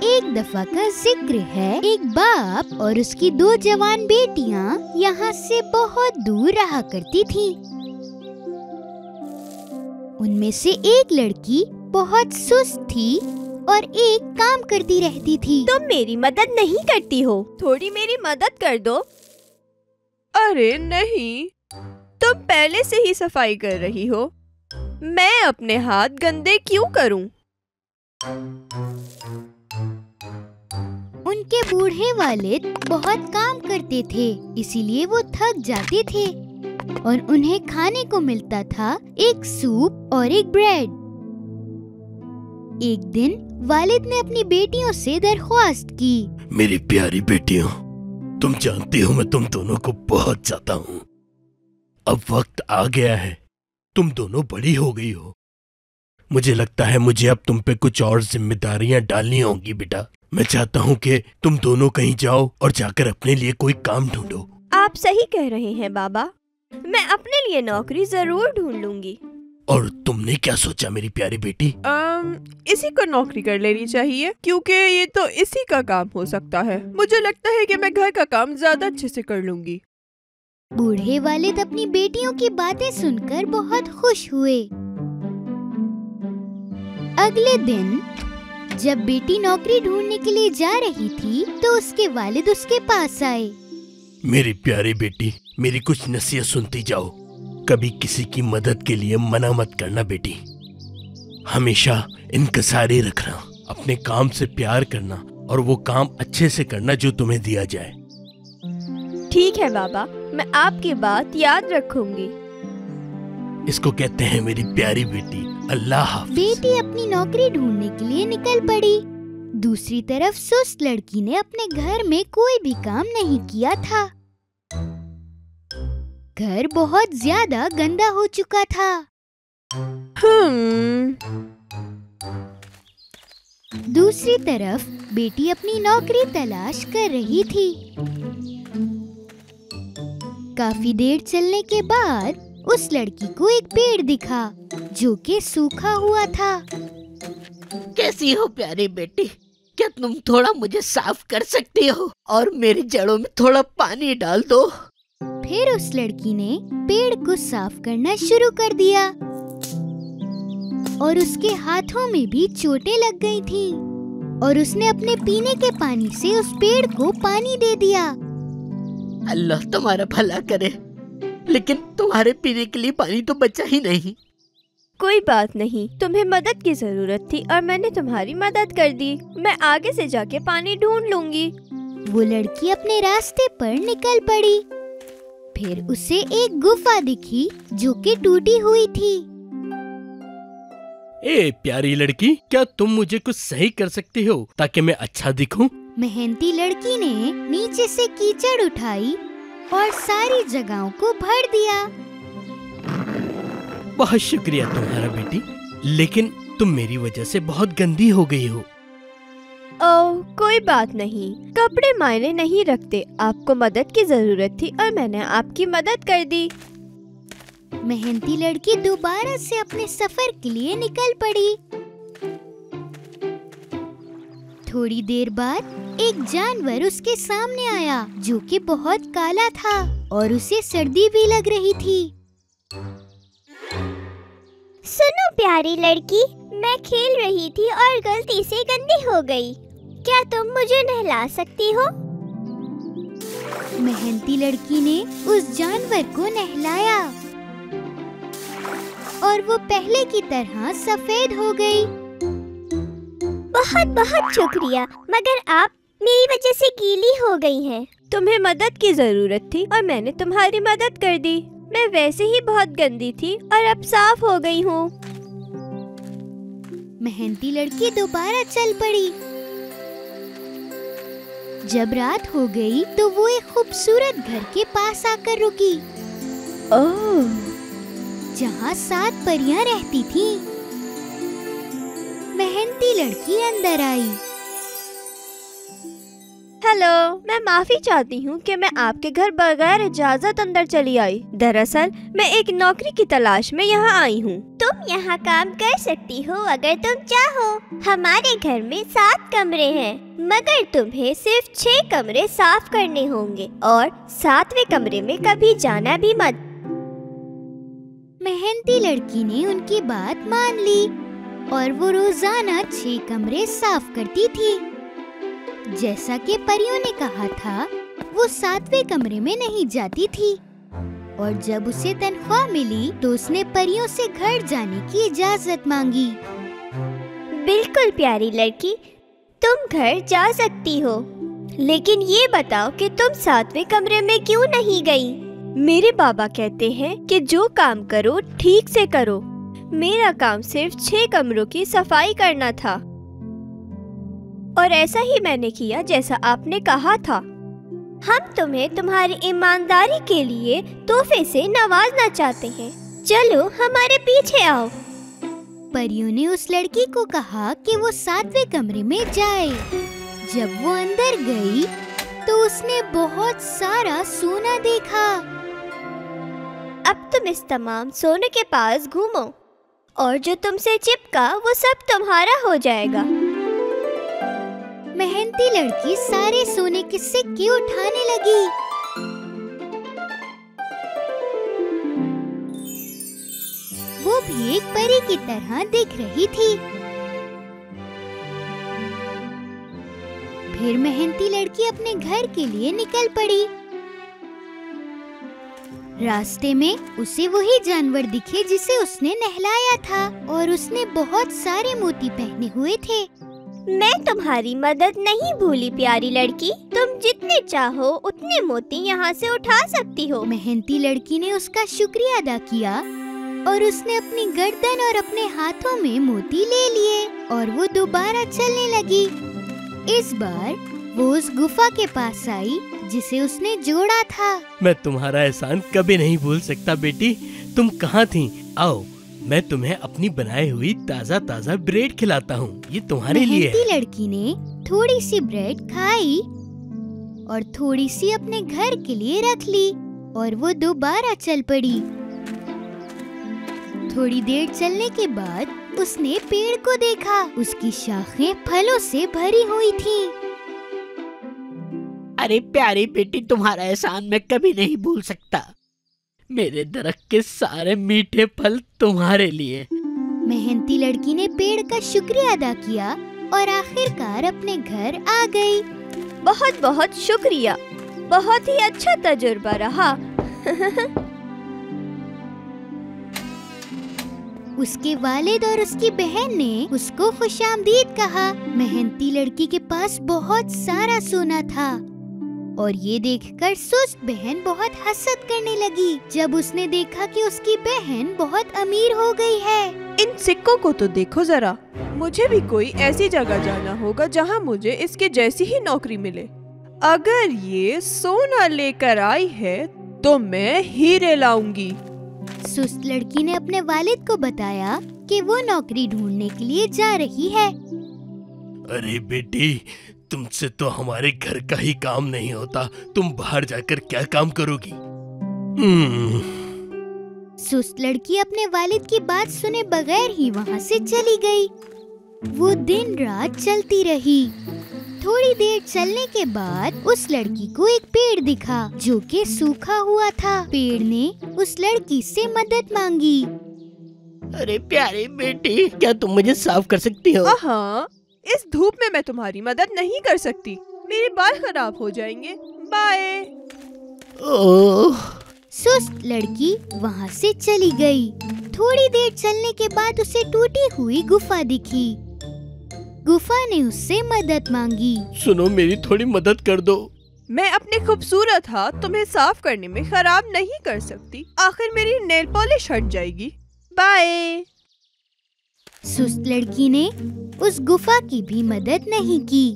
एक दफा का जिक्र है, एक बाप और उसकी 2 जवान बेटियां यहाँ से बहुत दूर रहा करती थीं। उनमें से एक लड़की बहुत सुस्त थी और एक काम करती रहती थी। तुम मेरी मदद नहीं करती हो, थोड़ी मेरी मदद कर दो। अरे नहीं, तुम पहले से ही सफाई कर रही हो, मैं अपने हाथ गंदे क्यों करूं? उनके बूढ़े वालिद बहुत काम करते थे, इसीलिए वो थक जाते थे और उन्हें खाने को मिलता था एक सूप और एक ब्रेड। एक दिन वालिद ने अपनी बेटियों से दरख्वास्त की, मेरी प्यारी बेटियों, तुम जानती हो मैं तुम दोनों को बहुत चाहता हूँ। अब वक्त आ गया है, तुम दोनों बड़ी हो गई हो। मुझे लगता है मुझे अब तुम पे कुछ और जिम्मेदारियां डालनी होंगी बेटा। मैं चाहता हूँ कि तुम दोनों कहीं जाओ और जाकर अपने लिए कोई काम ढूंढो। आप सही कह रहे हैं बाबा, मैं अपने लिए नौकरी जरूर ढूंढ लूंगी। और तुमने क्या सोचा मेरी प्यारी बेटी? इसी को नौकरी कर लेनी चाहिए, क्योंकि ये तो इसी का काम हो सकता है। मुझे लगता है कि मैं घर का काम ज्यादा अच्छे से कर लूंगी। बूढ़े वालिद अपनी बेटियों की बातें सुनकर बहुत खुश हुए। अगले दिन जब बेटी नौकरी ढूंढने के लिए जा रही थी तो उसके वालिद उसके पास आए। मेरी प्यारी बेटी, मेरी कुछ नसीहत सुनती जाओ। कभी किसी की मदद के लिए मना मत करना बेटी। हमेशा इंकसारी रखना, अपने काम से प्यार करना और वो काम अच्छे से करना जो तुम्हें दिया जाए। ठीक है बाबा, मैं आपकी बात याद रखूंगी। इसको कहते हैं मेरी प्यारी बेटी, अल्लाह हाफ़िज़। बेटी अपनी नौकरी ढूंढने के लिए निकल पड़ी। दूसरी तरफ सुस्त लड़की ने अपने घर में कोई भी काम नहीं किया था। घर बहुत ज्यादा गंदा हो चुका था। दूसरी तरफ बेटी अपनी नौकरी तलाश कर रही थी। काफी देर चलने के बाद उस लड़की को एक पेड़ दिखा जो कि सूखा हुआ था। कैसी हो प्यारी बेटी? क्या तुम थोड़ा मुझे साफ कर सकती हो और मेरी जड़ों में थोड़ा पानी डाल दो? फिर उस लड़की ने पेड़ को साफ करना शुरू कर दिया और उसके हाथों में भी चोटें लग गई थीं और उसने अपने पीने के पानी से उस पेड़ को पानी दे दिया। अल्लाह तुम्हारा भला करे, लेकिन तुम्हारे पीने के लिए पानी तो बचा ही नहीं। कोई बात नहीं, तुम्हें मदद की जरूरत थी और मैंने तुम्हारी मदद कर दी। मैं आगे से जाके पानी ढूंढ लूंगी। वो लड़की अपने रास्ते पर निकल पड़ी। फिर उसे एक गुफा दिखी जो कि टूटी हुई थी। ए प्यारी लड़की, क्या तुम मुझे कुछ सही कर सकती हो ताकि मैं अच्छा दिखूं? मेहनती लड़की ने नीचे से कीचड़ उठाई और सारी जगहों को भर दिया। बहुत शुक्रिया तुम्हारा बेटी, लेकिन तुम मेरी वजह से बहुत गंदी हो गई हो। ओह कोई बात नहीं, कपड़े मायने नहीं रखते। आपको मदद की जरूरत थी और मैंने आपकी मदद कर दी। मेहनती लड़की दोबारा से अपने सफर के लिए निकल पड़ी। थोड़ी देर बाद एक जानवर उसके सामने आया जो कि बहुत काला था और उसे सर्दी भी लग रही थी। सुनो प्यारी लड़की, मैं खेल रही थी और गलती से गंदी हो गई। क्या तुम मुझे नहला सकती हो? मेहनती लड़की ने उस जानवर को नहलाया और वो पहले की तरह सफेद हो गई। बहुत बहुत शुक्रिया, मगर आप मेरी वजह से गीली हो गई हैं। तुम्हें मदद की जरूरत थी और मैंने तुम्हारी मदद कर दी। मैं वैसे ही बहुत गंदी थी और अब साफ हो गई हूँ। मेहनती लड़की दोबारा चल पड़ी। जब रात हो गई तो वो एक खूबसूरत घर के पास आकर रुकी। ओह, जहाँ 7 परियां रहती थीं। मेहनती लड़की अंदर आई। हेलो, मैं माफी चाहती हूँ कि मैं आपके घर बगैर इजाजत अंदर चली आई। दरअसल मैं एक नौकरी की तलाश में यहाँ आई हूँ। तुम यहाँ काम कर सकती हो अगर तुम चाहो। हमारे घर में 7 कमरे हैं, मगर तुम्हें सिर्फ 6 कमरे साफ करने होंगे और 7वें कमरे में कभी जाना भी मत। मेहनती लड़की ने उनकी बात मान ली और वो रोजाना 6 कमरे साफ करती थी। जैसा कि परियों ने कहा था, वो 7वें कमरे में नहीं जाती थी और जब उसे तनख्वाह मिली तो उसने परियों से घर जाने की इजाजत मांगी। बिल्कुल प्यारी लड़की, तुम घर जा सकती हो, लेकिन ये बताओ कि तुम 7वें कमरे में क्यों नहीं गई? मेरे बाबा कहते हैं कि जो काम करो ठीक से करो। मेरा काम सिर्फ 6 कमरों की सफाई करना था और ऐसा ही मैंने किया जैसा आपने कहा था। हम तुम्हें तुम्हारी ईमानदारी के लिए तोहफे से नवाजना चाहते हैं। चलो हमारे पीछे आओ। परियों ने उस लड़की को कहा कि वो 7वें कमरे में जाए। जब वो अंदर गई तो उसने बहुत सारा सोना देखा। अब तुम इस तमाम सोने के पास घूमो और जो तुमसे चिपका वो सब तुम्हारा हो जाएगा। मेहनती लड़की सारे सोने के सिक्के उठाने लगी। वो भी एक परी की तरह दिख रही थी। फिर मेहनती लड़की अपने घर के लिए निकल पड़ी। रास्ते में उसे वही जानवर दिखे जिसे उसने नहलाया था और उसने बहुत सारे मोती पहने हुए थे। मैं तुम्हारी मदद नहीं भूली प्यारी लड़की, तुम जितने चाहो उतने मोती यहाँ से उठा सकती हो। मेहनती लड़की ने उसका शुक्रिया अदा किया और उसने अपनी गर्दन और अपने हाथों में मोती ले लिए और वो दोबारा चलने लगी। इस बार वो उस गुफा के पास आई जिसे उसने जोड़ा था। मैं तुम्हारा एहसान कभी नहीं भूल सकता बेटी। तुम कहाँ थी? आओ, मैं तुम्हें अपनी बनाई हुई ताज़ा ताज़ा ब्रेड खिलाता हूँ। ये तुम्हारे लिए है। मेहनती लड़की ने थोड़ी सी ब्रेड खाई और थोड़ी सी अपने घर के लिए रख ली और वो दोबारा चल पड़ी। थोड़ी देर चलने के बाद उसने पेड़ को देखा। उसकी शाखें फलों से भरी हुई थीं। अरे प्यारी बेटी, तुम्हारा एहसान मैं कभी नहीं भूल सकता। मेरे दरख्त के सारे मीठे फल तुम्हारे लिए। मेहनती लड़की ने पेड़ का शुक्रिया अदा किया और आखिरकार अपने घर आ गई। बहुत बहुत शुक्रिया, बहुत ही अच्छा तजुर्बा रहा। उसके वालिद और उसकी बहन ने उसको खुशामदीद कहा। मेहनती लड़की के पास बहुत सारा सोना था और ये देखकर सुस्त बहन बहुत हसद करने लगी जब उसने देखा कि उसकी बहन बहुत अमीर हो गई है। इन सिक्कों को तो देखो जरा। मुझे भी कोई ऐसी जगह जाना होगा जहाँ मुझे इसके जैसी ही नौकरी मिले। अगर ये सोना लेकर आई है तो मैं हीरे लाऊंगी। सुस्त लड़की ने अपने वालिद को बताया कि वो नौकरी ढूंढने के लिए जा रही है। अरे बेटी, तुमसे तो हमारे घर का ही काम नहीं होता। तुम बाहर जाकर क्या काम करोगी? सुस्त लड़की अपने वालिद की बात सुने बगैर ही वहाँ से चली गई। वो दिन रात चलती रही। थोड़ी देर चलने के बाद उस लड़की को एक पेड़ दिखा जो कि सूखा हुआ था। पेड़ ने उस लड़की से मदद मांगी। अरे प्यारी बेटी, क्या तुम मुझे साफ कर सकती हो? हाँ, इस धूप में मैं तुम्हारी मदद नहीं कर सकती। मेरे बाल खराब हो जाएंगे। बाय। ओह। सुस्त लड़की वहाँ से चली गई। थोड़ी देर चलने के बाद उसे टूटी हुई गुफा दिखी। गुफा ने उससे मदद मांगी। सुनो, मेरी थोड़ी मदद कर दो। मैं अपने खूबसूरत हाथ तुम्हें साफ करने में खराब नहीं कर सकती। आखिर मेरी नेल पॉलिश हट जाएगी। बाय। सुस्त लड़की ने उस गुफा की भी मदद नहीं की।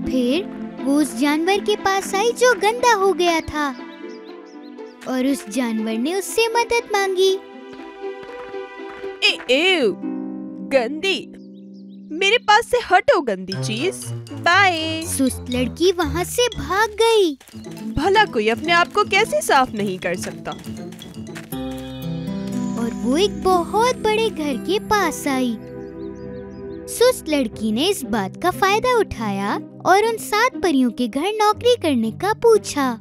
फिर वो उस जानवर के पास आई जो गंदा हो गया था और उस जानवर ने उससे मदद मांगी। एव, गंदी। मेरे पास से हटो गंदी चीज। बाय। सुस्त लड़की वहाँ से भाग गई। भला कोई अपने आप को कैसे साफ नहीं कर सकता। और वो एक बहुत बड़े घर के पास आई। सुस्त लड़की ने इस बात का फायदा उठाया और उन 7 परियों के घर नौकरी करने का पूछा।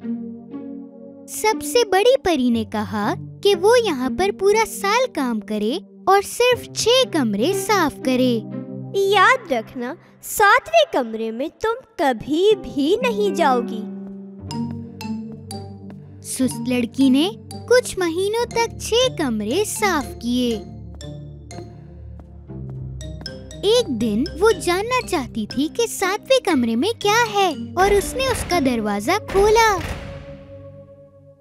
सबसे बड़ी परी ने कहा कि वो यहाँ पर पूरा साल काम करे और सिर्फ 6 कमरे साफ करे। याद रखना, 7वें कमरे में तुम कभी भी नहीं जाओगी। सुस्त लड़की ने कुछ महीनों तक 6 कमरे साफ किए। एक दिन वो जानना चाहती थी कि 7वें कमरे में क्या है और उसने उसका दरवाजा खोला।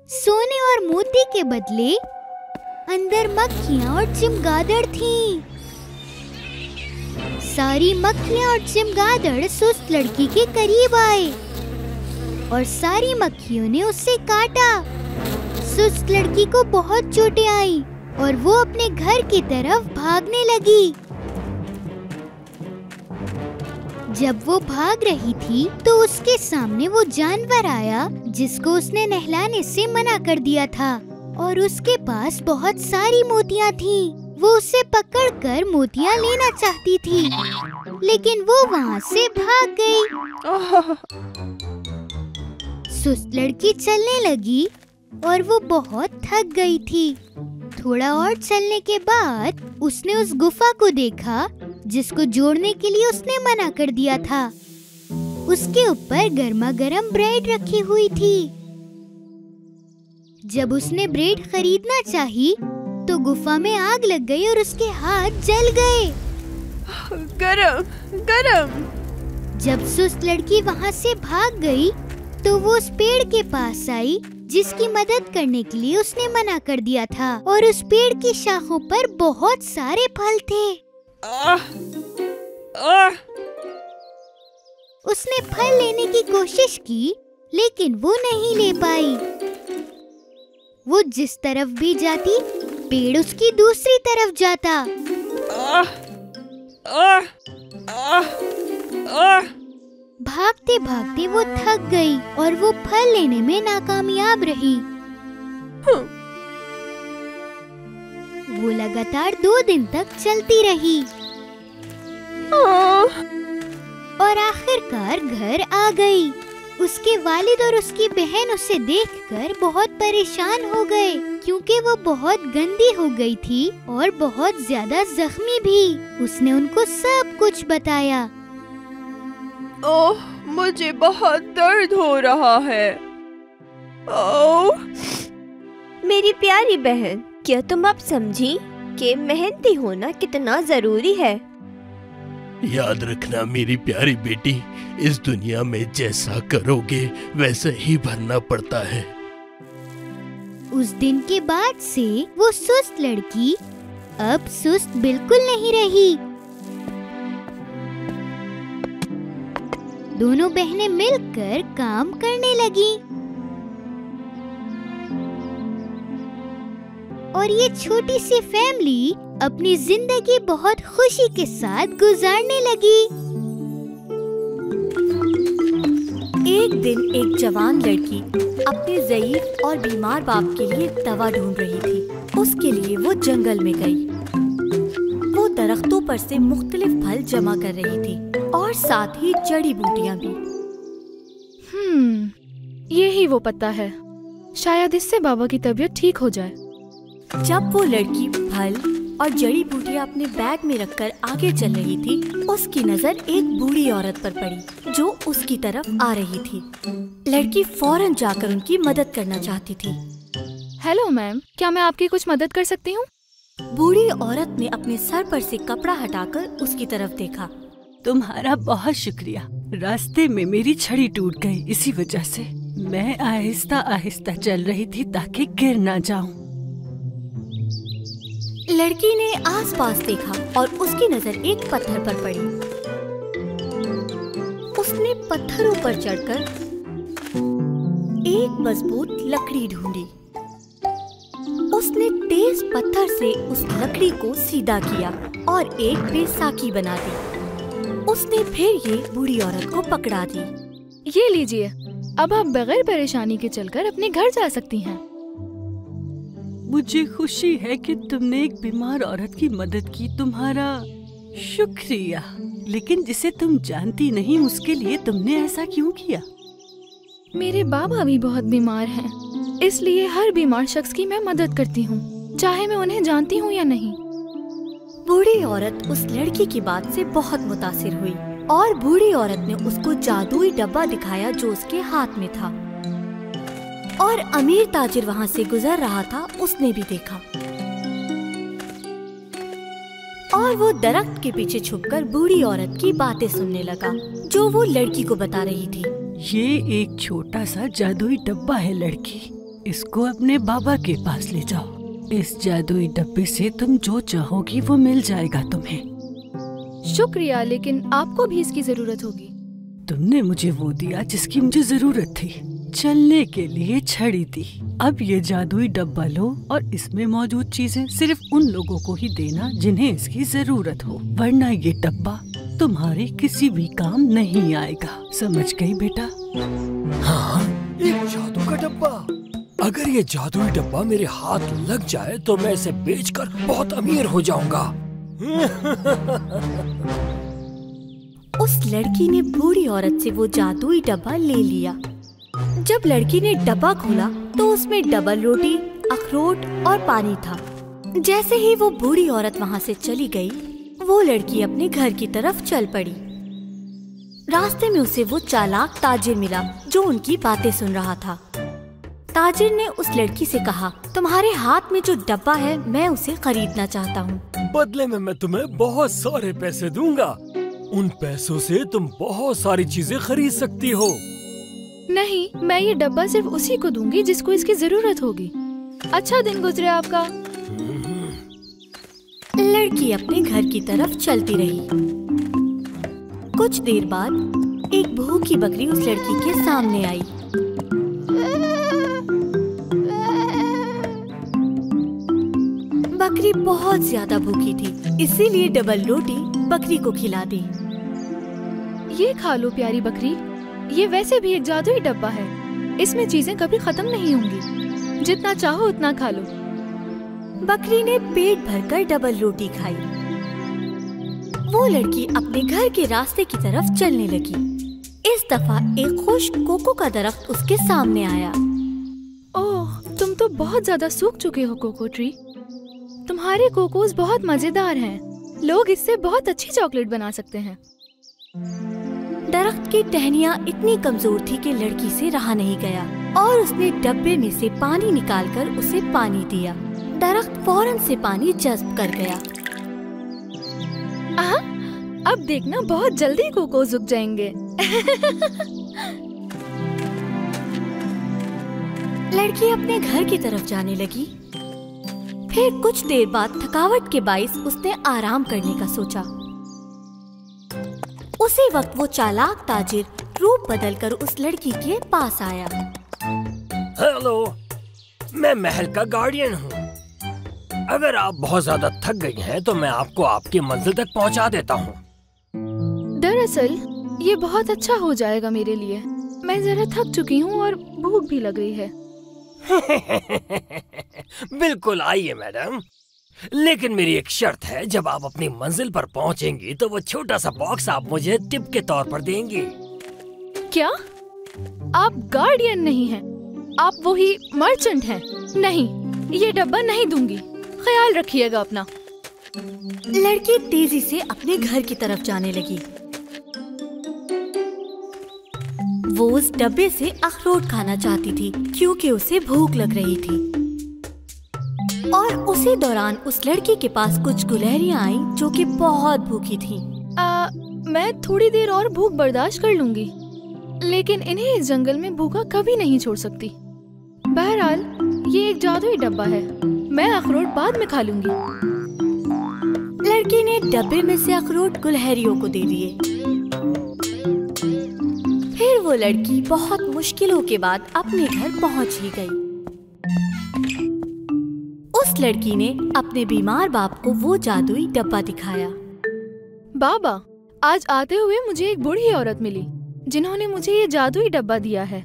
सोने और मोती के बदले अंदर मक्खियाँ और चमगादड़ थीं। सारी मक्खियाँ और चमगादड़ सुस्त लड़की के करीब आए और सारी मक्खियों ने उसे काटा। सुस्त लड़की को बहुत चोटें आई और वो अपने घर की तरफ भागने लगी। जब वो भाग रही थी तो उसके सामने वो जानवर आया जिसको उसने नहलाने से मना कर दिया था और उसके पास बहुत सारी मोतियाँ थीं। वो उसे पकड़कर मोतियाँ लेना चाहती थी, लेकिन वो वहाँ से भाग गई। सुस्त लड़की चलने लगी और वो बहुत थक गई थी। थोड़ा और चलने के बाद उसने उस गुफा को देखा जिसको जोड़ने के लिए उसने मना कर दिया था। उसके ऊपर गर्मा गर्म ब्रेड रखी हुई थी। जब उसने ब्रेड खरीदना चाही तो गुफा में आग लग गई और उसके हाथ जल गए। गरम गरम। जब सुस्त लड़की वहाँ से भाग गई तो वो उस पेड़ के पास आई जिसकी मदद करने के लिए उसने मना कर दिया था और उस पेड़ की शाखों पर बहुत सारे फल थे। उसने फल लेने की कोशिश की लेकिन वो नहीं ले पाई। वो जिस तरफ भी जाती पेड़ उसकी दूसरी तरफ जाता। भागते भागते वो थक गई और वो फल लेने में नाकामयाब रही। वो लगातार 2 दिन तक चलती रही और आखिरकार घर आ गई। उसके वालिद और उसकी बहन उसे देखकर बहुत परेशान हो गए क्योंकि वो बहुत गंदी हो गई थी और बहुत ज्यादा जख्मी भी। उसने उनको सब कुछ बताया। ओह, मुझे बहुत दर्द हो रहा है। ओह, मेरी प्यारी बहन, क्या तुम अब समझी कि मेहनती होना कितना जरूरी है? याद रखना मेरी प्यारी बेटी, इस दुनिया में जैसा करोगे वैसे ही भरना पड़ता है। उस दिन के बाद से वो सुस्त लड़की अब सुस्त बिल्कुल नहीं रही। दोनों बहनें मिलकर काम करने लगी और ये छोटी सी फैमिली अपनी जिंदगी बहुत खुशी के साथ गुजारने लगी। एक दिन एक जवान लड़की अपने ज़ईफ और बीमार बाप के लिए दवा ढूंढ रही थी। उसके लिए वो जंगल में गई। वो दरख्तों पर से मुख्तलिफ फल जमा कर रही थी और साथ ही जड़ी बूटियां भी। यही वो पता है, शायद इससे बाबा की तबीयत ठीक हो जाए। जब वो लड़की फल और जड़ी बूटियां अपने बैग में रखकर आगे चल रही थी, उसकी नजर एक बूढ़ी औरत पर पड़ी जो उसकी तरफ आ रही थी। लड़की फौरन जाकर उनकी मदद करना चाहती थी। हेलो मैम, क्या मैं आपकी कुछ मदद कर सकती हूँ? बूढ़ी औरत ने अपने सर पर से कपड़ा हटाकर उसकी तरफ देखा। तुम्हारा बहुत शुक्रिया। रास्ते में मेरी छड़ी टूट गई, इसी वजह से मैं आहिस्ता आहिस्ता चल रही थी ताकि गिर ना जाऊं। लड़की ने आसपास देखा और उसकी नजर एक पत्थर पर पड़ी। उसने पत्थरों पर चढ़कर एक मजबूत लकड़ी ढूंढी। उसने तेज पत्थर से उस लकड़ी को सीधा किया और एक बैसाखी बना दी। उसने फिर ये बूढ़ी औरत को पकड़ा दी। ये लीजिए, अब आप बगैर परेशानी के चलकर अपने घर जा सकती हैं। मुझे खुशी है कि तुमने एक बीमार औरत की मदद की, तुम्हारा शुक्रिया। लेकिन जिसे तुम जानती नहीं उसके लिए तुमने ऐसा क्यों किया? मेरे बाबा भी बहुत बीमार हैं, इसलिए हर बीमार शख्स की मैं मदद करती हूँ, चाहे मैं उन्हें जानती हूँ या नहीं। बूढ़ी औरत उस लड़की की बात से बहुत मुतासिर हुई और बूढ़ी औरत ने उसको जादुई डब्बा दिखाया जो उसके हाथ में था। और अमीर ताजिर वहाँ से गुजर रहा था, उसने भी देखा और वो दरख्त के पीछे छुपकर बूढ़ी औरत की बातें सुनने लगा जो वो लड़की को बता रही थी। ये एक छोटा सा जादुई डब्बा है लड़की, इसको अपने बाबा के पास ले जाओ। इस जादुई डब्बे से तुम जो चाहोगी वो मिल जाएगा तुम्हें। शुक्रिया, लेकिन आपको भी इसकी जरूरत होगी। तुमने मुझे वो दिया जिसकी मुझे जरूरत थी, चलने के लिए छड़ी दी। अब ये जादुई डब्बा लो और इसमें मौजूद चीजें सिर्फ उन लोगों को ही देना जिन्हें इसकी जरूरत हो, वरना ये डब्बा तुम्हारे किसी भी काम नहीं आएगा। समझ गई बेटा? हाँ, एक जादू का डब्बा। अगर ये जादुई डब्बा मेरे हाथ लग जाए तो मैं इसे बेचकर बहुत अमीर हो जाऊंगा। उस लड़की ने बूढ़ी औरत से वो जादुई डब्बा ले लिया। जब लड़की ने डब्बा खोला तो उसमें डबल रोटी, अखरोट और पानी था। जैसे ही वो बूढ़ी औरत वहाँ से चली गई, वो लड़की अपने घर की तरफ चल पड़ी। रास्ते में उसे वो चालाक ताजिर मिला जो उनकी बातें सुन रहा था। ताजिर ने उस लड़की से कहा, तुम्हारे हाथ में जो डब्बा है मैं उसे खरीदना चाहता हूँ। बदले में मैं तुम्हें बहुत सारे पैसे दूंगा। उन पैसों से तुम बहुत सारी चीजें खरीद सकती हो। नहीं, मैं ये डब्बा सिर्फ उसी को दूंगी जिसको इसकी जरूरत होगी। अच्छा दिन गुजरे आपका। लड़की अपने घर की तरफ चलती रही। कुछ देर बाद एक भूखी बकरी उस लड़की के सामने आई। बकरी बहुत ज्यादा भूखी थी, इसीलिए डबल रोटी बकरी को खिला दी। ये खा लो प्यारी बकरी, ये वैसे भी एक जादुई डब्बा है, इसमें चीजें कभी खत्म नहीं होंगी, जितना चाहो उतना खा लो। बकरी ने पेट भरकर डबल रोटी खाई। वो लड़की अपने घर के रास्ते की तरफ चलने लगी। इस दफा एक खुश्क कोको का दरख्त उसके सामने आया। ओह, तुम तो बहुत ज्यादा सूख चुके हो कोको ट्री। तुम्हारे कोकोस बहुत मजेदार हैं। लोग इससे बहुत अच्छी चॉकलेट बना सकते हैं। दरख्त की टहनियाँ इतनी कमजोर थी कि लड़की से रहा नहीं गया और उसने डब्बे में से पानी निकालकर उसे पानी दिया। दरख्त फौरन से पानी जज्ब कर गया। अब देखना बहुत जल्दी कोकोस उग जाएंगे। लड़की अपने घर की तरफ जाने लगी। फिर कुछ देर बाद थकावट के बाइस उसने आराम करने का सोचा। उसी वक्त वो चालाक ताजिर रूप बदलकर उस लड़की के पास आया। हेलो, मैं महल का गार्डियन हूँ। अगर आप बहुत ज्यादा थक गई हैं तो मैं आपको आपकी मंजिल तक पहुँचा देता हूँ। दरअसल ये बहुत अच्छा हो जाएगा मेरे लिए। मैं जरा थक चुकी हूँ और भूख भी लग रही है। बिल्कुल, आइए मैडम, लेकिन मेरी एक शर्त है। जब आप अपनी मंजिल पर पहुंचेंगी तो वो छोटा सा बॉक्स आप मुझे टिप के तौर पर देंगी। क्या? आप गार्डियन नहीं हैं, आप वही मर्चेंट हैं। नहीं, ये डब्बा नहीं दूंगी, ख्याल रखिएगा अपना। लड़की तेजी से अपने घर की तरफ जाने लगी। वो उस डब्बे से अखरोट खाना चाहती थी क्योंकि उसे भूख लग रही थी। और उसी दौरान उस लड़की के पास कुछ गुलहरियां आईं जो कि बहुत भूखी थीं। मैं थोड़ी देर और भूख बर्दाश्त कर लूंगी, लेकिन इन्हें इस जंगल में भूखा कभी नहीं छोड़ सकती। बहरहाल ये एक जादुई डब्बा है, मैं अखरोट बाद में खा लूंगी। लड़की ने डब्बे में से अखरोट गुलहरियों को दे दिए। फिर वो लड़की बहुत मुश्किलों के बाद अपने घर पहुंच ही गई। उस लड़की ने अपने बीमार बाप को वो जादुई डब्बा दिखाया। बाबा, आज आते हुए मुझे एक बूढ़ी औरत मिली जिन्होंने मुझे ये जादुई डब्बा दिया है।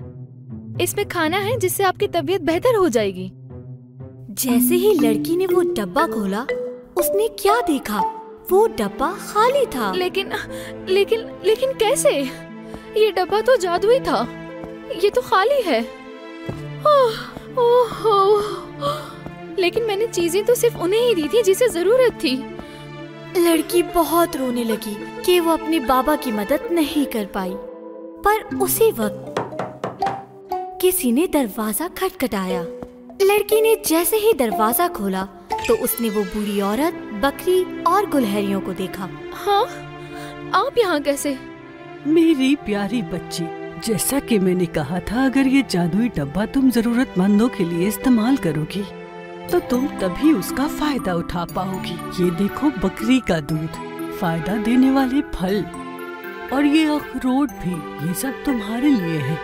इसमें खाना है जिससे आपकी तबीयत बेहतर हो जाएगी। जैसे ही लड़की ने वो डब्बा खोला, उसने क्या देखा? वो डब्बा खाली था। लेकिन लेकिन लेकिन कैसे? ये डब्बा तो जादुई था, ये तो खाली है। ओह, लेकिन मैंने चीजें तो सिर्फ उन्हें ही दी थी जिसे जरूरत थी। लड़की बहुत रोने लगी कि वो अपने बाबा की मदद नहीं कर पाई। पर उसी वक्त किसी ने दरवाजा खटखटाया। लड़की ने जैसे ही दरवाजा खोला तो उसने वो बूढ़ी औरत, बकरी और गुलहरियों को देखा। हाँ, आप यहाँ कैसे? मेरी प्यारी बच्ची, जैसा कि मैंने कहा था, अगर ये जादुई डब्बा तुम जरूरतमंदों के लिए इस्तेमाल करोगी तो तुम तभी उसका फायदा उठा पाओगी। ये देखो, बकरी का दूध, फायदा देने वाले फल और ये अखरोट भी, ये सब तुम्हारे लिए है।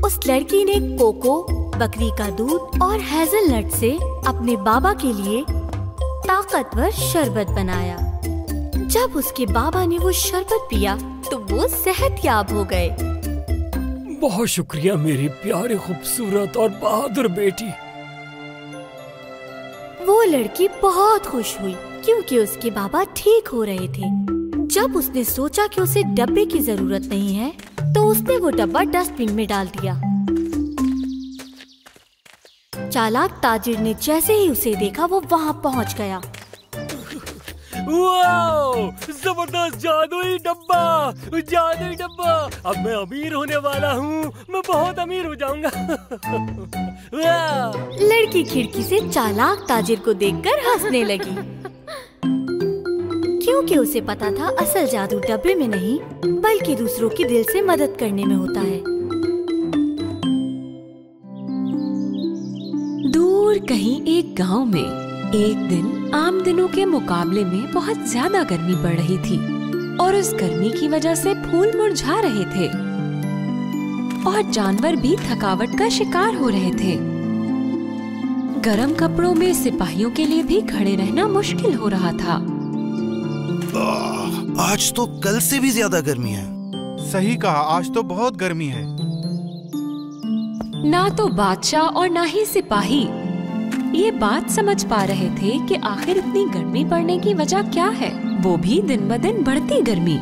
उस लड़की ने कोको, बकरी का दूध और हेज़लनट से अपने बाबा के लिए ताकतवर शरबत बनाया। जब उसके बाबा ने वो शरबत पिया तो वो सेहतयाब हो गए। बहुत शुक्रिया मेरी प्यारी, खूबसूरत और बहादुर बेटी। वो लड़की बहुत खुश हुई क्योंकि उसके बाबा ठीक हो रहे थे। जब उसने सोचा कि उसे डब्बे की जरूरत नहीं है तो उसने वो डब्बा डस्टबिन में डाल दिया। चालाक ताजिर ने जैसे ही उसे देखा वो वहाँ पहुँच गया। वाओ, जबरदस्त जादुई डब्बा, जादुई डब्बा। अब मैं अमीर होने वाला हूँ, मैं बहुत अमीर हो जाऊंगा। लड़की खिड़की से चालाक ताजिर को देखकर हंसने लगी क्योंकि उसे पता था असल जादू डब्बे में नहीं बल्कि दूसरों की दिल से मदद करने में होता है। दूर कहीं एक गांव में एक दिन आम दिनों के मुकाबले में बहुत ज्यादा गर्मी पड़ रही थी और उस गर्मी की वजह से फूल मुरझा रहे थे और जानवर भी थकावट का शिकार हो रहे थे। गर्म कपड़ों में सिपाहियों के लिए भी खड़े रहना मुश्किल हो रहा था। आज तो कल से भी ज्यादा गर्मी है। सही कहा, आज तो बहुत गर्मी है। ना तो बादशाह और ना ही सिपाही ये बात समझ पा रहे थे कि आखिर इतनी गर्मी पड़ने की वजह क्या है, वो भी दिन ब दिन बढ़ती गर्मी।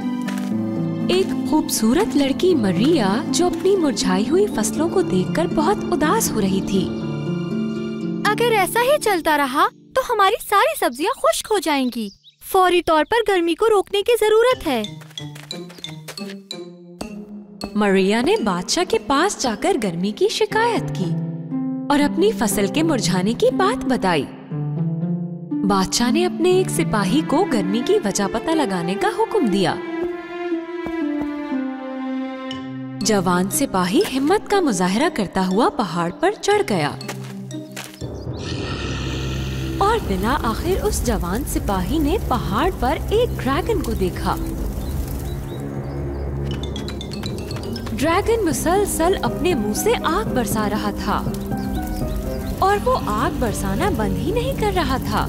एक खूबसूरत लड़की मरिया जो अपनी मुरझाई हुई फसलों को देखकर बहुत उदास हो रही थी। अगर ऐसा ही चलता रहा तो हमारी सारी सब्जियां खुश्क हो जाएंगी। फौरी तौर पर गर्मी को रोकने की जरूरत है। मरिया ने बादशाह के पास जाकर गर्मी की शिकायत की और अपनी फसल के मुरझाने की बात बताई। बादशाह ने अपने एक सिपाही को गर्मी की वजह पता लगाने का हुक्म दिया। जवान सिपाही हिम्मत का मुजाहिरा करता हुआ पहाड़ पर चढ़ गया और बिना आखिर उस जवान सिपाही ने पहाड़ पर एक ड्रैगन को देखा। ड्रैगन मुसलसल अपने मुंह से आग बरसा रहा था और वो आग बरसाना बंद ही नहीं कर रहा था।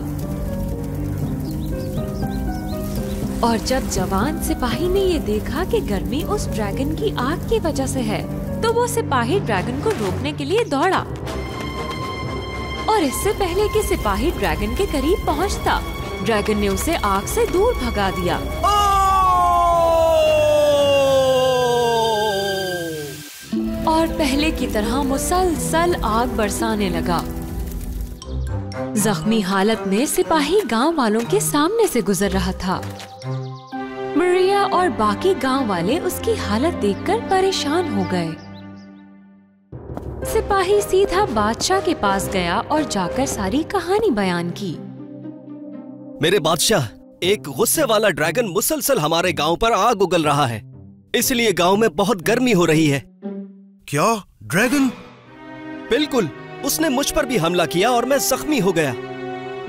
और जब जवान सिपाही ने ये देखा कि गर्मी उस ड्रैगन की आग की वजह से है, तो वो सिपाही ड्रैगन को रोकने के लिए दौड़ा और इससे पहले कि सिपाही ड्रैगन के करीब पहुंचता, ड्रैगन ने उसे आग से दूर भगा दिया। और पहले की तरह मुसलसल आग बरसाने लगा। जख्मी हालत में सिपाही गांव वालों के सामने से गुजर रहा था। मरिया और बाकी गांव वाले उसकी हालत देखकर परेशान हो गए। सिपाही सीधा बादशाह के पास गया और जाकर सारी कहानी बयान की। मेरे बादशाह, एक गुस्से वाला ड्रैगन मुसलसल हमारे गांव पर आग उगल रहा है, इसलिए गांव में बहुत गर्मी हो रही है। क्या ड्रैगन? बिल्कुल, उसने मुझ पर भी हमला किया और मैं जख्मी हो गया।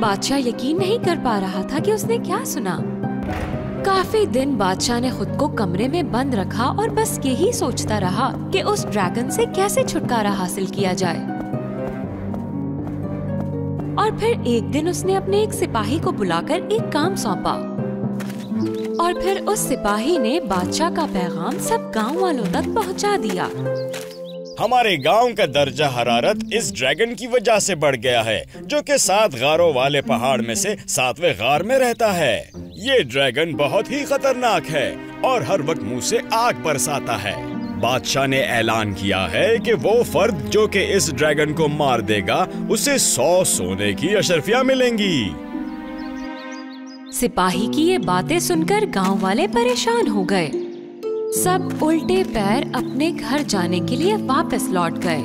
बादशाह यकीन नहीं कर पा रहा था कि उसने क्या सुना। काफी दिन बादशाह ने खुद को कमरे में बंद रखा और बस यही सोचता रहा कि उस ड्रैगन से कैसे छुटकारा हासिल किया जाए। और फिर एक दिन उसने अपने एक सिपाही को बुलाकर एक काम सौंपा। और फिर उस सिपाही ने बादशाह का पैगाम सब गांव वालों तक पहुंचा दिया। हमारे गांव का दर्जा हरारत इस ड्रैगन की वजह से बढ़ गया है, जो कि 7 गारों वाले पहाड़ में से 7वें गार में रहता है। ये ड्रैगन बहुत ही खतरनाक है और हर वक्त मुंह से आग बरसाता है। बादशाह ने ऐलान किया है कि वो फर्द जो कि इस ड्रैगन को मार देगा उसे 100 सोने की अशर्फियां मिलेंगी। सिपाही की ये बातें सुनकर गांव वाले परेशान हो गए। सब उल्टे पैर अपने घर जाने के लिए वापस लौट गए।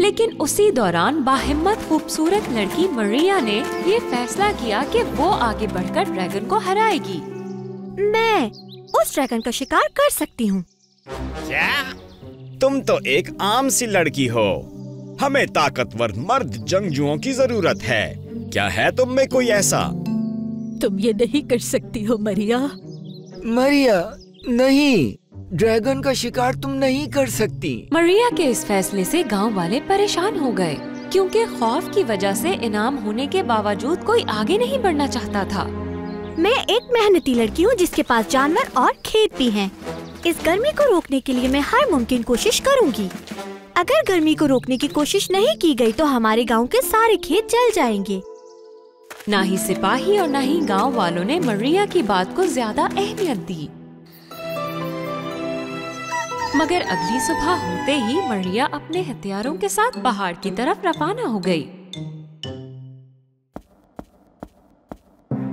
लेकिन उसी दौरान बाहिम्मत खूबसूरत लड़की मरिया ने ये फैसला किया कि वो आगे बढ़कर ड्रैगन को हराएगी। मैं उस ड्रैगन का शिकार कर सकती हूँ। क्या? तुम तो एक आम सी लड़की हो। हमें ताकतवर मर्द जंगजुओं की जरूरत है। क्या है तुम में कोई ऐसा? तुम ये नहीं कर सकती हो मरिया। मरिया, नहीं, ड्रैगन का शिकार तुम नहीं कर सकती। मरिया के इस फैसले से गांव वाले परेशान हो गए, क्योंकि खौफ की वजह से इनाम होने के बावजूद कोई आगे नहीं बढ़ना चाहता था। मैं एक मेहनती लड़की हूँ जिसके पास जानवर और खेत भी हैं। इस गर्मी को रोकने के लिए मैं हर मुमकिन कोशिश करूँगी। अगर गर्मी को रोकने की कोशिश नहीं की गई तो हमारे गांव के सारे खेत जल जाएंगे। ना ही सिपाही और ना ही गांव वालों ने मरिया की बात को ज्यादा अहमियत दी। मगर अगली सुबह होते ही मरिया अपने हथियारों के साथ पहाड़ की तरफ रवाना हो गई।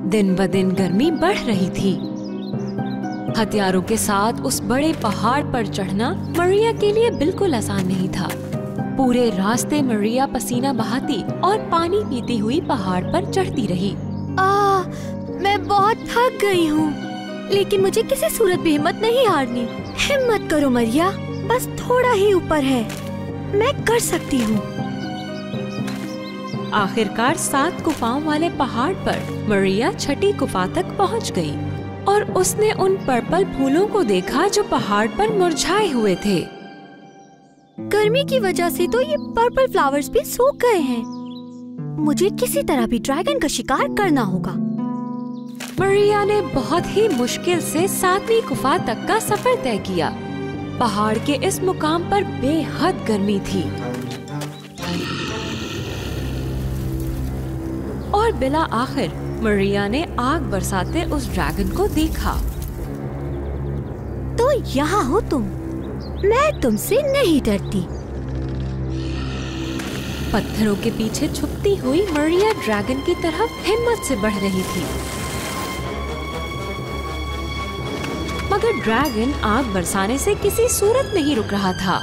दिन ब दिन गर्मी बढ़ रही थी। हथियारों के साथ उस बड़े पहाड़ पर चढ़ना मरिया के लिए बिल्कुल आसान नहीं था। पूरे रास्ते मरिया पसीना बहाती और पानी पीती हुई पहाड़ पर चढ़ती रही। मैं बहुत थक गई हूँ, लेकिन मुझे किसी सूरत भी हिम्मत नहीं हारनी। हिम्मत करो मरिया, बस थोड़ा ही ऊपर है, मैं कर सकती हूँ। आखिरकार 7 गुफाओं वाले पहाड़ पर मरिया छठी गुफा तक पहुँच गई और उसने उन पर्पल फूलों को देखा जो पहाड़ पर मुरझाए हुए थे। गर्मी की वजह से तो ये पर्पल फ्लावर्स भी सूख गए हैं। मुझे किसी तरह भी ड्रैगन का शिकार करना होगा। मरिया ने बहुत ही मुश्किल से 7वीं गुफा तक का सफर तय किया। पहाड़ के इस मुकाम पर बेहद गर्मी थी और बिला आखिर मरिया ने आग बरसाते उस ड्रैगन को देखा। तो यहाँ हो तुम, मैं तुमसे नहीं डरती। पत्थरों के पीछे छुपती हुई मरिया ड्रैगन की तरफ हिम्मत से बढ़ रही थी, मगर ड्रैगन आग बरसाने से किसी सूरत नहीं रुक रहा था।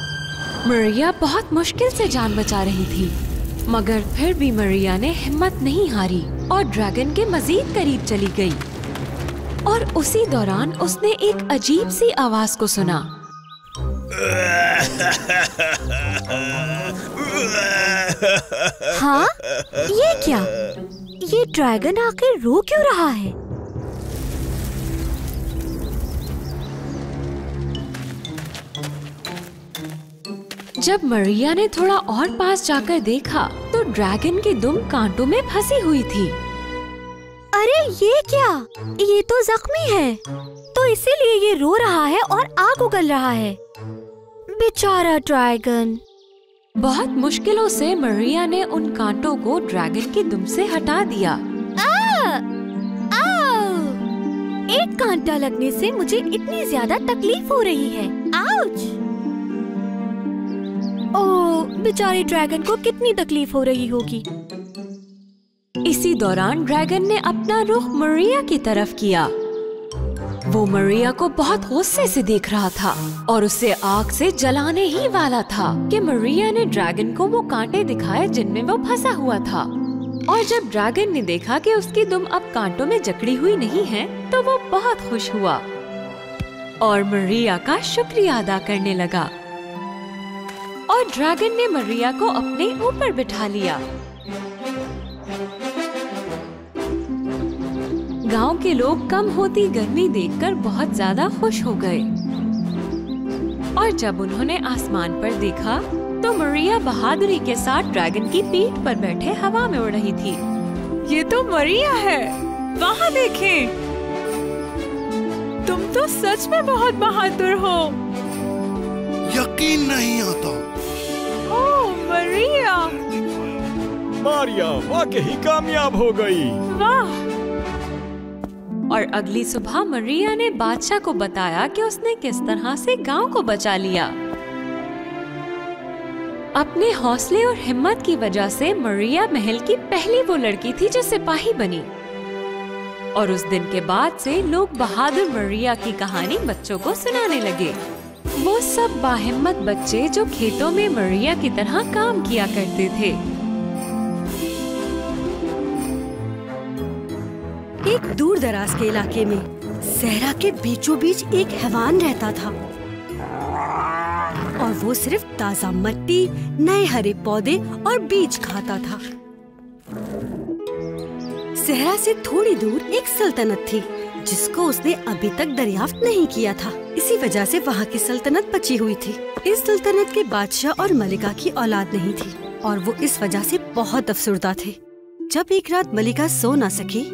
मरिया बहुत मुश्किल से जान बचा रही थी, मगर फिर भी मरिया ने हिम्मत नहीं हारी और ड्रैगन के मजीद करीब चली गई। और उसी दौरान उसने एक अजीब सी आवाज को सुना। हाँ, ये क्या? ये ड्रैगन आखिर रो क्यों रहा है? जब मरिया ने थोड़ा और पास जाकर देखा तो ड्रैगन की दुम कांटों में फंसी हुई थी। अरे ये क्या? ये तो जख्मी है, तो इसीलिए ये रो रहा है और आग उगल रहा है। बेचारा ड्रैगन। बहुत मुश्किलों से मरिया ने उन कांटों को ड्रैगन की दुम से हटा दिया। एक कांटा लगने से मुझे इतनी ज्यादा तकलीफ हो रही है। आउच! ओह, बेचारे ड्रैगन को कितनी तकलीफ हो रही होगी। इसी दौरान ड्रैगन ने अपना रुख मरिया की तरफ किया। वो मरिया को बहुत गुस्से से देख रहा था और उसे आग से जलाने ही वाला था कि मरिया ने ड्रैगन को वो कांटे दिखाए जिनमें वो फंसा हुआ था। और जब ड्रैगन ने देखा कि उसकी दुम अब कांटों में जकड़ी हुई नहीं है, तो वो बहुत खुश हुआ और मरिया का शुक्रिया अदा करने लगा। और ड्रैगन ने मरिया को अपने ऊपर बिठा लिया। गांव के लोग कम होती गर्मी देखकर बहुत ज्यादा खुश हो गए और जब उन्होंने आसमान पर देखा तो मरिया बहादुरी के साथ ड्रैगन की पीठ पर बैठे हवा में उड़ रही थी। ये तो मरिया है, वहाँ देखें। तुम तो सच में बहुत बहादुर हो। यकीन नहीं आता। ओह मरिया, मारिया वाकई कामयाब हो गई। वाह। और अगली सुबह मरिया ने बादशाह को बताया कि उसने किस तरह से गांव को बचा लिया। अपने हौसले और हिम्मत की वजह से मरिया महल की पहली वो लड़की थी जो सिपाही बनी। और उस दिन के बाद से लोग बहादुर मरिया की कहानी बच्चों को सुनाने लगे। वो सब बाहिम्मत बच्चे जो खेतों में मरिया की तरह काम किया करते थे। एक दूर दराज के इलाके में सहरा के बीचों बीच एक हैवान रहता था और वो सिर्फ ताजा मिट्टी, नए हरे पौधे और बीज खाता था। सहरा से थोड़ी दूर एक सल्तनत थी जिसको उसने अभी तक दरियाफ्त नहीं किया था। इसी वजह से वहाँ की सल्तनत बची हुई थी। इस सल्तनत के बादशाह और मलिका की औलाद नहीं थी और वो इस वजह से बहुत अफसुर्दा थे। जब एक रात मलिका सो न सकी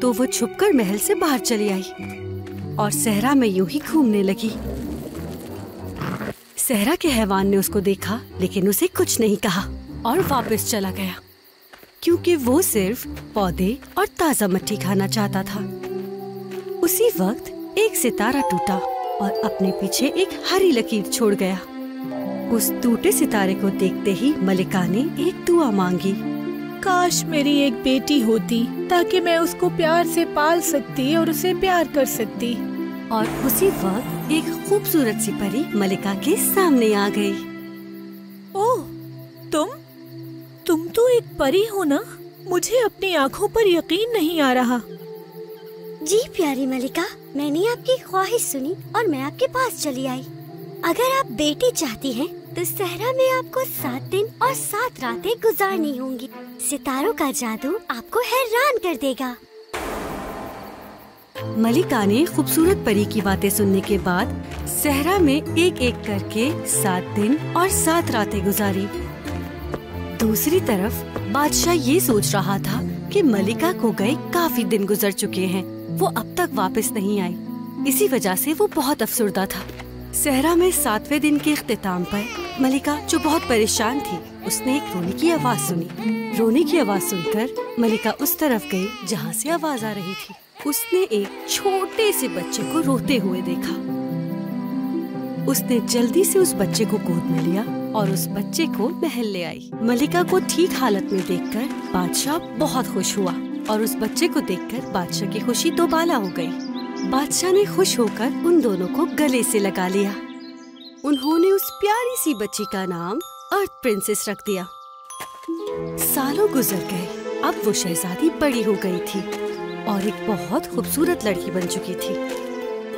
तो वो छुपकर महल से बाहर चली आई और सहरा में यूं ही घूमने लगी। सहरा के हैवान ने उसको देखा लेकिन उसे कुछ नहीं कहा और वापस चला गया, क्योंकि वो सिर्फ पौधे और ताजा मिट्टी खाना चाहता था। उसी वक्त एक सितारा टूटा और अपने पीछे एक हरी लकीर छोड़ गया। उस टूटे सितारे को देखते ही मलिका ने एक दुआ मांगी। काश मेरी एक बेटी होती ताकि मैं उसको प्यार से पाल सकती और उसे प्यार कर सकती। और उसी वक्त एक खूबसूरत सी परी मलिका के सामने आ गई। ओह, तुम तो एक परी हो ना? मुझे अपनी आँखों पर यकीन नहीं आ रहा। जी प्यारी मलिका, मैंने आपकी ख्वाहिश सुनी और मैं आपके पास चली आई। अगर आप बेटी चाहती हैं, तो सहरा में आपको 7 दिन और 7 रातें गुजारनी होंगी। सितारों का जादू आपको हैरान कर देगा। मलिका ने खूबसूरत परी की बातें सुनने के बाद सहरा में एक एक करके 7 दिन और 7 रातें गुजारी। दूसरी तरफ बादशाह ये सोच रहा था कि मलिका को गए काफी दिन गुजर चुके हैं, वो अब तक वापस नहीं आई। इसी वजह से वो बहुत अफसुर्दा था। सहरा में 7वें दिन के इख्तिताम पर मलिका, जो बहुत परेशान थी, उसने एक रोने की आवाज सुनी। रोने की आवाज सुनकर मलिका उस तरफ गई जहाँ से आवाज आ रही थी। उसने एक छोटे से बच्चे को रोते हुए देखा। उसने जल्दी से उस बच्चे को गोद में लिया और उस बच्चे को महल ले आई। मलिका को ठीक हालत में देखकर बादशाह बहुत खुश हुआ और उस बच्चे को देखकर बादशाह की खुशी दोबाला हो गई। बादशाह ने खुश होकर उन दोनों को गले से लगा लिया। उन्होंने उस प्यारी सी बच्ची का नाम अर्थ प्रिंसेस रख दिया। सालों गुजर गए। अब वो शहजादी बड़ी हो गई थी और एक बहुत खूबसूरत लड़की बन चुकी थी।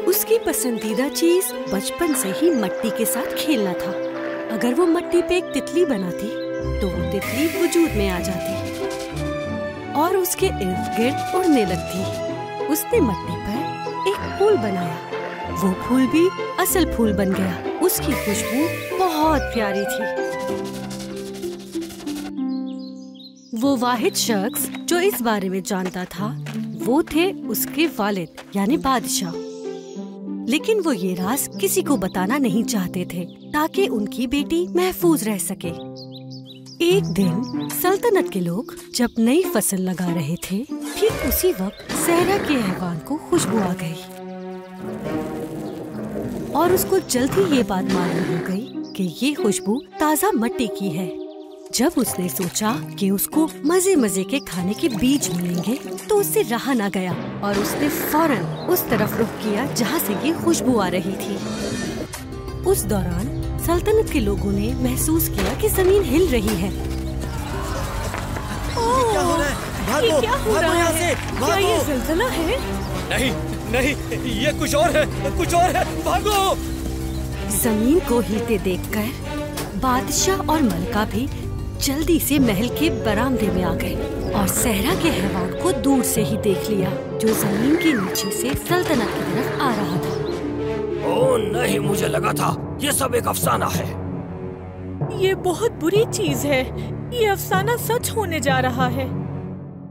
उसकी पसंदीदा चीज बचपन से ही मिट्टी के साथ खेलना था। अगर वो मिट्टी पे एक तितली बनाती तो वो तितली वजूद में आ जाती और उसके इर्द गिर्द उड़ने लगती। उसने मिट्टी पर एक फूल बनाया। वो फूल भी असल फूल बन गया। उसकी खुशबू बहुत प्यारी थी। वो वाहिद शख्स जो इस बारे में जानता था वो थे उसके वालिद यानी बादशाह। लेकिन वो ये राज किसी को बताना नहीं चाहते थे ताकि उनकी बेटी महफूज रह सके। एक दिन सल्तनत के लोग जब नई फसल लगा रहे थे, ठीक उसी वक्त सहरा के हैवान को खुशबू आ गई और उसको जल्दी ये बात मालूम हो गई कि ये खुशबू ताजा मिट्टी की है। जब उसने सोचा कि उसको मजे मजे के खाने के बीज मिलेंगे तो उससे रहा ना गया और उसने फौरन उस तरफ रुख किया जहाँ से ये खुशबू आ रही थी। उस दौरान सल्तनत के लोगों ने महसूस किया कि जमीन हिल रही है। क्या हो रहा है? भागो, ये क्या हो भागो रहा यहाँ है? से, क्या ये भागो। ज़लज़ला है? नहीं नहीं, ये कुछ और है, कुछ और है, भागो। जमीन को हिलते देखकर बादशाह और मलिका भी जल्दी से महल के बरामदे में आ गए और सहरा के हैवान को दूर से ही देख लिया जो जमीन के नीचे से सल्तनत की तरफ आ रहा था। ओह नहीं, मुझे लगा था ये सब एक अफसाना है। ये बहुत बुरी चीज है। ये अफसाना सच होने जा रहा है।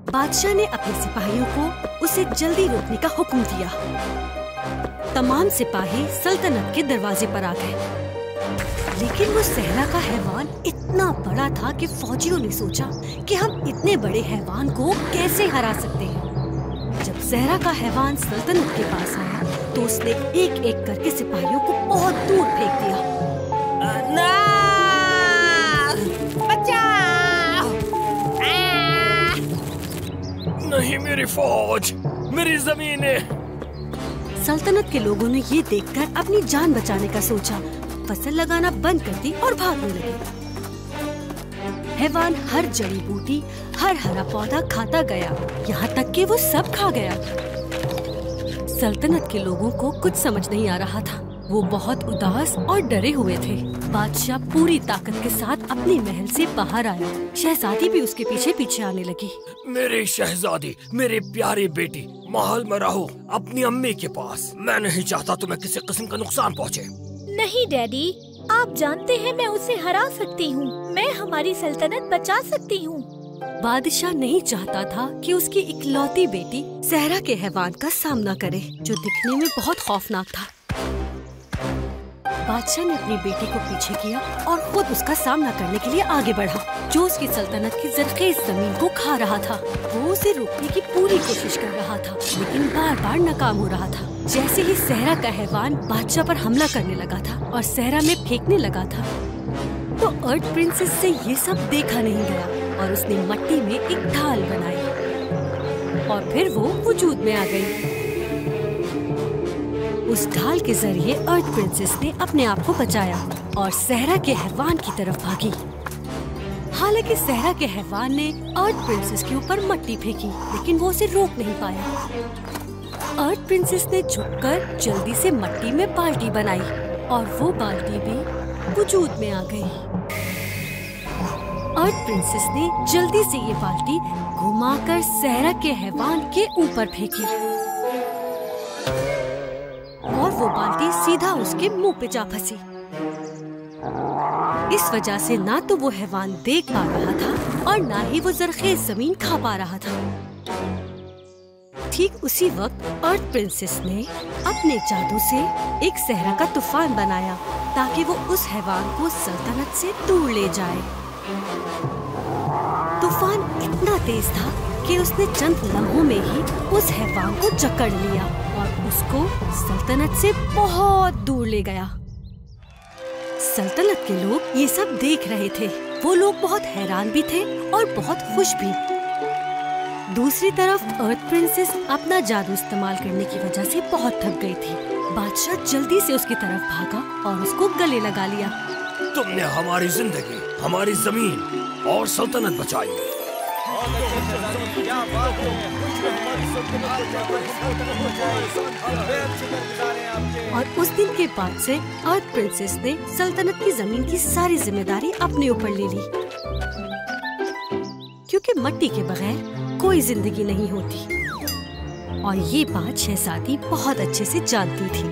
बादशाह ने अपने सिपाहियों को उसे जल्दी रोकने का हुक्म दिया। तमाम सिपाही सल्तनत के दरवाजे पर आ गए। लेकिन वो सहरा का हैवान इतना बड़ा था कि फौजियों ने सोचा कि हम इतने बड़े हैवान को कैसे हरा सकते हैं। जब सहरा का हैवान सल्तनत के पास आया तो उसने एक एक करके सिपाहियों को बहुत दूर फेंक दिया। नहीं मेरी फौज, मेरी जमीनें। सल्तनत के लोगों ने ये देखकर अपनी जान बचाने का सोचा, फसल लगाना बंद कर दी और भागने लगे। हैवान हर जड़ी बूटी, हर हरा पौधा खाता गया, यहाँ तक कि वो सब खा गया। सल्तनत के लोगों को कुछ समझ नहीं आ रहा था। वो बहुत उदास और डरे हुए थे। बादशाह पूरी ताकत के साथ अपने महल से बाहर आया। शहजादी भी उसके पीछे पीछे आने लगी। मेरी शहजादी, मेरी प्यारी बेटी, महल में रहो अपनी अम्मी के पास। मैं नहीं चाहता तुम्हें किसी किस्म का नुकसान पहुँचे। नहीं डैडी, आप जानते हैं मैं उसे हरा सकती हूँ। मैं हमारी सल्तनत बचा सकती हूँ। बादशाह नहीं चाहता था कि उसकी इकलौती बेटी सहरा के हैवान का सामना करे, जो दिखने में बहुत खौफनाक था। बादशाह ने अपनी बेटी को पीछे किया और खुद उसका सामना करने के लिए आगे बढ़ा, जो उसकी सल्तनत की जरखेज जमीन को खा रहा था। वो उसे रोकने की पूरी कोशिश कर रहा था, लेकिन बार बार नाकाम हो रहा था। जैसे ही सहरा का हैवान बादशाह पर हमला करने लगा था और सहरा में फेंकने लगा था, तो अर्थ प्रिंसेस से ये सब देखा नहीं गया और उसने मिट्टी में एक ढाल बनाई और फिर वो वजूद में आ गई। उस ढाल के जरिए अर्थ प्रिंसेस ने अपने आप को बचाया और सहरा के हैवान की तरफ भागी। हालांकि सहरा के हैवान ने अर्थ प्रिंसेस के ऊपर मिट्टी फेंकी, लेकिन वो उसे रोक नहीं पाया। अर्थ प्रिंसेस ने झुककर जल्दी से मिट्टी में बाल्टी बनाई और वो बाल्टी भी वजूद में आ गई। अर्थ प्रिंसेस ने जल्दी से ये बाल्टी घुमाकर सहरा के हैवान के ऊपर फेंकी और वो बाल्टी सीधा उसके मुंह पे जा फंसी। इस वजह से ना तो वो हैवान देख पा रहा था और ना ही वो जरखेज जमीन खा पा रहा था। ठीक उसी वक्त अर्थ प्रिंसेस ने अपने जादू से एक सहरा का तूफान बनाया ताकि वो उस हैवान को सल्तनत से दूर ले जाए। तूफान इतना तेज था कि उसने चंद लम्हों में ही उस हैवान को जकड़ लिया और उसको सल्तनत से बहुत दूर ले गया। सल्तनत के लोग ये सब देख रहे थे। वो लोग बहुत हैरान भी थे और बहुत खुश भी। दूसरी तरफ अर्थ प्रिंसेस अपना जादू इस्तेमाल करने की वजह से बहुत थक गई थी। बादशाह जल्दी से उसकी तरफ भागा और उसको गले लगा लिया। तुमने हमारी जिंदगी, हमारी जमीन और सल्तनत बचाई। और उस दिन के बाद से अर्थ प्रिंसेस ने सल्तनत की जमीन की सारी जिम्मेदारी अपने ऊपर ले ली, क्योंकि मिट्टी के बगैर कोई जिंदगी नहीं होती। और ये बात शहजादी बहुत अच्छे से जानती थी।